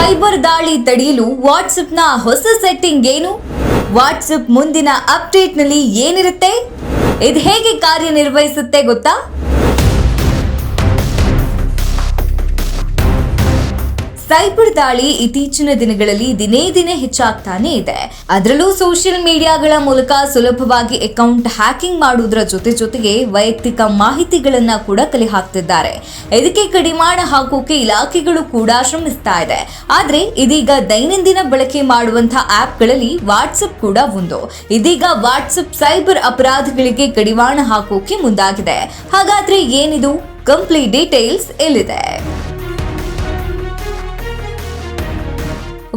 Cyber ದಾಳಿ ತಡೆಯಲು ವಾಟ್ಸ್ಆಪ್ನ ಹೊಸ ಸೆಟ್ಟಿಂಗ್ ಏನು? ವಾಟ್ಸ್ಆಪ್ ಮುಂದಿನ ಅಪ್ಡೇಟ್ನಲ್ಲಿ ಏನಿರುತ್ತೆ? ಇದು ಹೇಗೆ ಕಾರ್ಯನಿರ್ವಹಿಸುತ್ತೆ ಗೊತ್ತಾ? ಸೈಬರ್ ದಾಳಿ ಇತ್ತೀಚಿನ ದಿನಗಳಲ್ಲಿ ದಿನೇ ದಿನೇ ಹೆಚ್ಚಾಗ್ತಾನೆ ಇದೆ. ಅದರಲ್ಲೂ ಸೋಷಿಯಲ್ ಮೀಡಿಯಾಗಳ ಮೂಲಕ ಸುಲಭವಾಗಿ ಅಕೌಂಟ್ ಹ್ಯಾಕಿಂಗ್ ಮಾಡುವುದರ ಜೊತೆಗೆ ವೈಯಕ್ತಿಕ ಮಾಹಿತಿಗಳನ್ನ ಕೂಡ ಕಲೆ ಹಾಕ್ತಿದ್ದಾರೆ. ಇದಕ್ಕೆ ಕಡಿವಾಣ ಹಾಕೋಕೆ ಇಲಾಖೆಗಳು ಕೂಡ ಶ್ರಮಿಸ್ತಾ ಇದೆ. ಆದ್ರೆ ಇದೀಗ ದೈನಂದಿನ ಬಳಕೆ ಮಾಡುವಂತಹ ಆಪ್ಗಳಲ್ಲಿ ವಾಟ್ಸ್ಆಪ್ ಕೂಡ ಒಂದು. ಇದೀಗ ವಾಟ್ಸ್ಆಪ್ ಸೈಬರ್ ಅಪರಾಧಗಳಿಗೆ ಕಡಿವಾಣ ಹಾಕೋಕೆ ಮುಂದಾಗಿದೆ. ಹಾಗಾದ್ರೆ ಏನಿದು? ಕಂಪ್ಲೀಟ್ ಡೀಟೇಲ್ಸ್ ಇಲ್ಲಿದೆ.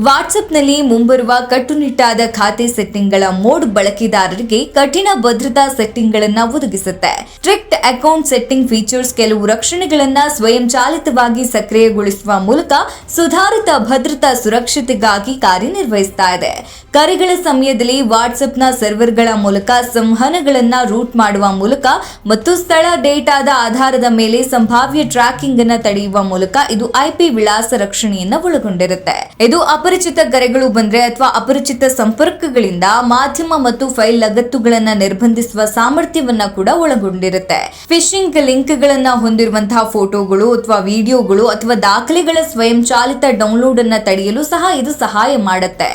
ವಾಟ್ಸ್ಆಪ್ನಲ್ಲಿ ಮುಂಬರುವ ಕಟ್ಟುನಿಟ್ಟಾದ ಖಾತೆ ಸೆಟ್ಟಿಂಗ್ಗಳ ಮೋಡ್ ಬಳಕೆದಾರರಿಗೆ ಕಠಿಣ ಭದ್ರತಾ ಸೆಟ್ಟಿಂಗ್ಗಳನ್ನು ಒದಗಿಸುತ್ತೆ. ಸ್ಟ್ರಿಕ್ಟ್ ಅಕೌಂಟ್ ಸೆಟ್ಟಿಂಗ್ ಫೀಚರ್ಸ್ ಕೆಲವು ರಕ್ಷಣೆಗಳನ್ನ ಸ್ವಯಂಚಾಲಿತವಾಗಿ ಸಕ್ರಿಯಗೊಳಿಸುವ ಮೂಲಕ ಸುಧಾರಿತ ಭದ್ರತಾ ಸುರಕ್ಷತೆಗಾಗಿ ಕಾರ್ಯನಿರ್ವಹಿಸ್ತಾ ಇದೆ. ಕರೆಗಳ ಸಮಯದಲ್ಲಿ ವಾಟ್ಸ್ಆಪ್ನ ಸರ್ವರ್ಗಳ ಮೂಲಕ ಸಂವಹನಗಳನ್ನ ರೂಟ್ ಮಾಡುವ ಮೂಲಕ ಮತ್ತು ಸ್ಥಳ ಡೇಟಾದ ಆಧಾರದ ಮೇಲೆ ಸಂಭಾವ್ಯ ಟ್ರ್ಯಾಕಿಂಗ್ ಅನ್ನು ತಡೆಯುವ ಮೂಲಕ ಇದು IP ವಿಳಾಸ ರಕ್ಷಣೆಯನ್ನ ಒಳಗೊಂಡಿರುತ್ತೆ. ಇದು ಅಪರಿಚಿತ ಕರೆಗಳು ಬಂದ್ರೆ ಅಥವಾ ಅಪರಿಚಿತ ಸಂಪರ್ಕಗಳಿಂದ ಮಾಧ್ಯಮ ಮತ್ತು ಫೈಲ್ ಲಗತ್ತುಗಳನ್ನ ನಿರ್ಬಂಧಿಸುವ ಸಾಮರ್ಥ್ಯವನ್ನ ಕೂಡ ಒಳಗೊಂಡಿರುತ್ತೆ. ಫಿಶಿಂಗ್ ಲಿಂಕ್ಗಳನ್ನ ಹೊಂದಿರುವಂತಹ ಫೋಟೋಗಳು ಅಥವಾ ವಿಡಿಯೋಗಳು ಅಥವಾ ದಾಖಲೆಗಳ ಸ್ವಯಂಚಾಲಿತ ಡೌನ್ಲೋಡ್ ಅನ್ನ ತಡೆಯಲು ಸಹ ಇದು ಸಹಾಯ ಮಾಡುತ್ತೆ.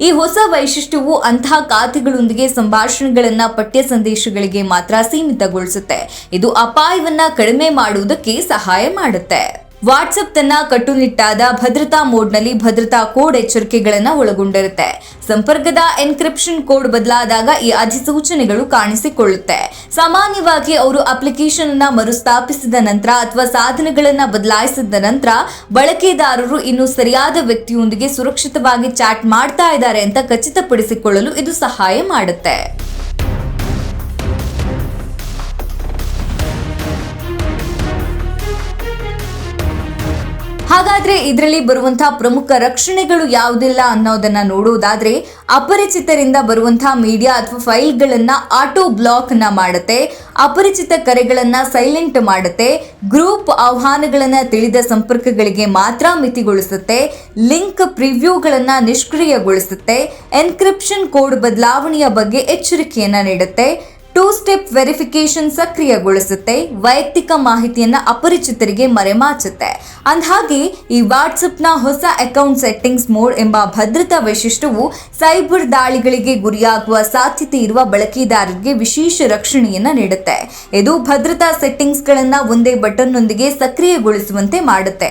ಈ ಹೊಸ ವೈಶಿಷ್ಟ್ಯವು ಅಂತಹ ಖಾತೆಗಳೊಂದಿಗೆ ಸಂಭಾಷಣೆಗಳನ್ನ ಪಠ್ಯ ಸಂದೇಶಗಳಿಗೆ ಮಾತ್ರ ಸೀಮಿತಗೊಳಿಸುತ್ತೆ. ಇದು ಅಪಾಯವನ್ನ ಕಡಿಮೆ ಮಾಡುವುದಕ್ಕೆ ಸಹಾಯ ಮಾಡುತ್ತೆ. ವಾಟ್ಸ್ಆಪ್ ತನ್ನ ಕಟ್ಟುನಿಟ್ಟಾದ ಭದ್ರತಾ ಮೋಡ್ನಲ್ಲಿ ಭದ್ರತಾ ಕೋಡ್ ಎಚ್ಚರಿಕೆಗಳನ್ನು ಒಳಗೊಂಡಿರುತ್ತೆ. ಸಂಪರ್ಕದ ಎನ್ಕ್ರಿಪ್ಷನ್ ಕೋಡ್ ಬದಲಾದಾಗ ಈ ಅಧಿಸೂಚನೆಗಳು ಕಾಣಿಸಿಕೊಳ್ಳುತ್ತೆ. ಸಾಮಾನ್ಯವಾಗಿ ಅವರು ಅಪ್ಲಿಕೇಶನ್ ಅನ್ನ ಮರುಸ್ಥಾಪಿಸಿದ ನಂತರ ಅಥವಾ ಸಾಧನಗಳನ್ನ ಬದಲಾಯಿಸಿದ ನಂತರ ಬಳಕೆದಾರರು ಇನ್ನು ಸರಿಯಾದ ವ್ಯಕ್ತಿಯೊಂದಿಗೆ ಸುರಕ್ಷಿತವಾಗಿ ಚಾಟ್ ಮಾಡ್ತಾ ಇದ್ದಾರೆ ಅಂತ ಖಚಿತಪಡಿಸಿಕೊಳ್ಳಲು ಇದು ಸಹಾಯ ಮಾಡುತ್ತೆ. ಹಾಗಾದ್ರೆ ಇದರಲ್ಲಿ ಬರುವಂತಹ ಪ್ರಮುಖ ರಕ್ಷಣೆಗಳು ಯಾವುದಿಲ್ಲ ಅನ್ನೋದನ್ನ ನೋಡುವುದಾದ್ರೆ, ಅಪರಿಚಿತರಿಂದ ಬರುವಂತಹ ಮೀಡಿಯಾ ಅಥವಾ ಫೈಲ್ಗಳನ್ನ ಆಟೋ ಬ್ಲಾಕ್ ಮಾಡುತ್ತೆ, ಅಪರಿಚಿತ ಕರೆಗಳನ್ನ ಸೈಲೆಂಟ್ ಮಾಡುತ್ತೆ, ಗ್ರೂಪ್ ಆಹ್ವಾನಗಳನ್ನ ತಿಳಿದ ಸಂಪರ್ಕಗಳಿಗೆ ಮಾತ್ರ ಮಿತಿಗೊಳಿಸುತ್ತೆ, ಲಿಂಕ್ ಪ್ರಿವ್ಯೂಗಳನ್ನ ನಿಷ್ಕ್ರಿಯಗೊಳಿಸುತ್ತೆ, ಎನ್ಕ್ರಿಪ್ಷನ್ ಕೋಡ್ ಬದಲಾವಣೆಯ ಬಗ್ಗೆ ಎಚ್ಚರಿಕೆಯನ್ನ ನೀಡುತ್ತೆ, 2 ಸ್ಟೆಪ್ ವೆರಿಫಿಕೇಶನ್ ಸಕ್ರಿಯಗೊಳಿಸುತ್ತೆ, ವೈಯಕ್ತಿಕ ಮಾಹಿತಿಯನ್ನ ಅಪರಿಚಿತರಿಗೆ ಮರೆಮಾಚುತ್ತೆ. ಅಂದಹಾಗೆ ಈ ವಾಟ್ಸ್ಆಪ್ನ ಹೊಸ ಅಕೌಂಟ್ ಸೆಟ್ಟಿಂಗ್ಸ್ ಮೋಡ್ ಎಂಬ ಭದ್ರತಾ ವೈಶಿಷ್ಟ್ಯವು ಸೈಬರ್ ದಾಳಿಗಳಿಗೆ ಗುರಿಯಾಗುವ ಸಾಧ್ಯತೆ ಇರುವ ಬಳಕೆದಾರರಿಗೆ ವಿಶೇಷ ರಕ್ಷಣೆಯನ್ನ ನೀಡುತ್ತೆ. ಇದು ಭದ್ರತಾ ಸೆಟ್ಟಿಂಗ್ಸ್ಗಳನ್ನ ಒಂದೇ ಬಟನ್ನೊಂದಿಗೆ ಸಕ್ರಿಯಗೊಳಿಸುವಂತೆ ಮಾಡುತ್ತೆ.